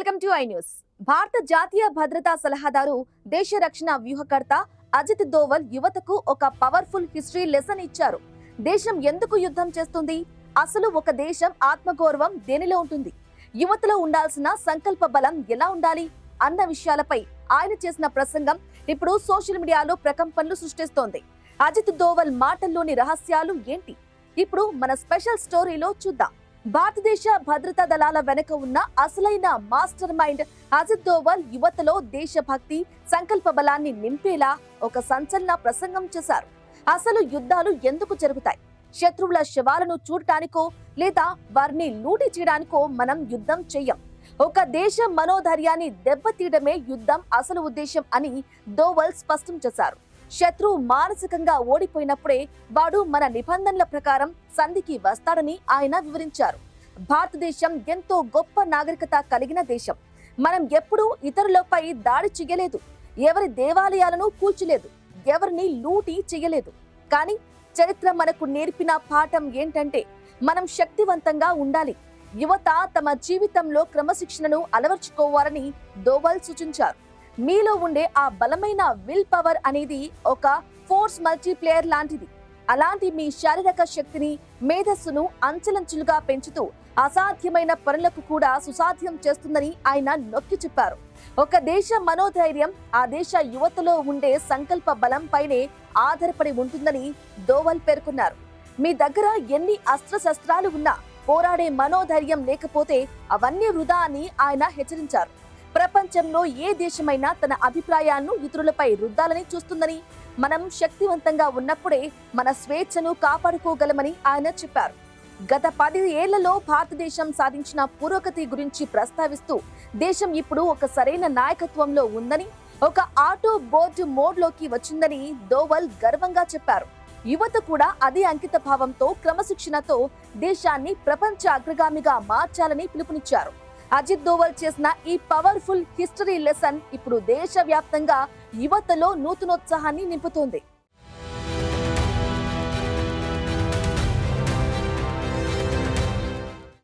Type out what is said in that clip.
Welcome to I news. భారత జాతీయ భద్రతా సలహాదారు, దేశ రక్షణ వ్యూహకర్త అజిత్ దోవల్ యువతకు ఒక పవర్ఫుల్ హిస్టరీ లెసన్ ఇచ్చారు. దేశం ఎందుకు యుద్ధం చేస్తుంది, అసలు ఒక దేశం ఆత్మగౌరవం దేనిలో ఉంటుంది, యువతలో ఉండాల్సిన సంకల్ప బలం ఎలా ఉండాలి అన్న విషయాలపై ఆయన చేసిన ప్రసంగం ఇప్పుడు సోషల్ మీడియాలో ప్రకంపనలు సృష్టిస్తోంది. అజిత్ దోవల్ మాటల్లోని రహస్యాలు ఏంటి, ఇప్పుడు మన స్పెషల్ స్టోరీలో చూద్దాం. భారతదేశ భద్రతా దళాల వెనుక ఉన్న అసలైన మాస్టర్ మైండ్ అజిత్ దోవల్ యువతలో దేశభక్తి, సంకల్ప బలాన్ని నింపేలా ఒక సంచలన ప్రసంగం చేశారు. అసలు యుద్ధాలు ఎందుకు జరుగుతాయి, శత్రువుల శవాలను చూడటానికో లేదా వారిని లూటీ చేయడానికో మనం యుద్ధం చెయ్యం. ఒక దేశ మనోధైర్యాన్ని దెబ్బతీయడమే యుద్ధం అసలు ఉద్దేశం అని దోవల్ స్పష్టం చేశారు. శత్రువు మానసికంగా ఓడిపోయినప్పుడే వాడు మన నిబంధనల ప్రకారం సంధికి వస్తాడని ఆయన వివరించారు. భారతదేశం ఎంతో గొప్ప నాగరికత కలిగిన దేశం. మనం ఎప్పుడూ ఇతరులపై దాడి చేయలేదు, ఎవరి దేవాలయాలను కూల్చలేదు, ఎవరిని లూటీ చేయలేదు. కానీ చరిత్ర మనకు నేర్పిన పాఠం ఏంటంటే మనం శక్తివంతంగా ఉండాలి. యువత తమ జీవితంలో క్రమశిక్షణను అలవర్చుకోవాలని దోవల్ సూచించారు. మీలో ఉండే ఆ బలమైన విల్ పవర్ అనేది ఒక ఫోర్స్ మల్టీప్లేయర్ లాంటిది. అలాంటి మీ శారీరక శక్తిని, మేధస్సును అంచెలంచెలుగా పెంచుతూ అసాధ్యమైన పనులకు కూడా సుసాధ్యం చేస్తుందని ఆయన నొక్కి చెప్పారు. ఒక దేశ మనోధైర్యం ఆ దేశ యువతలో ఉండే సంకల్ప బలం పైనే ఆధారపడి ఉంటుందని దోవల్ పేర్కొన్నారు. మీ దగ్గర ఎన్ని అస్త్రశస్త్రాలు ఉన్నా పోరాడే మనోధైర్యం లేకపోతే అవన్నీ వృధా అని ఆయన హెచ్చరించారు. ప్రపంచంలో ఏ దేశమైనా తన అభిప్రాయాలను ఇతరులపై రుద్దాలని చూస్తుందని, మనం శక్తివంతంగా ఉన్నప్పుడే మన స్వేచ్ఛను కాపాడుకోగలమని ఆయన చెప్పారు. గత 10 ఏళ్లలో భారతదేశం సాధించిన పురోగతి గురించి ప్రస్తావిస్తూ దేశం ఇప్పుడు ఒక సరైన నాయకత్వంలో ఉందని, ఒక ఆటో బోర్డు మోడ్లోకి వచ్చిందని దోవల్ గర్వంగా చెప్పారు. యువత కూడా అదే అంకిత భావంతో, క్రమశిక్షణతో దేశాన్ని ప్రపంచ అగ్రగామిగా మార్చాలని పిలుపునిచ్చారు. అజిత్ దోవల్ చేసిన ఈ పవర్ఫుల్ హిస్టరీ లెసన్ ఇప్పుడు దేశవ్యాప్తంగా యువతలో నూతనోత్సాహాన్ని నింపుతోంది.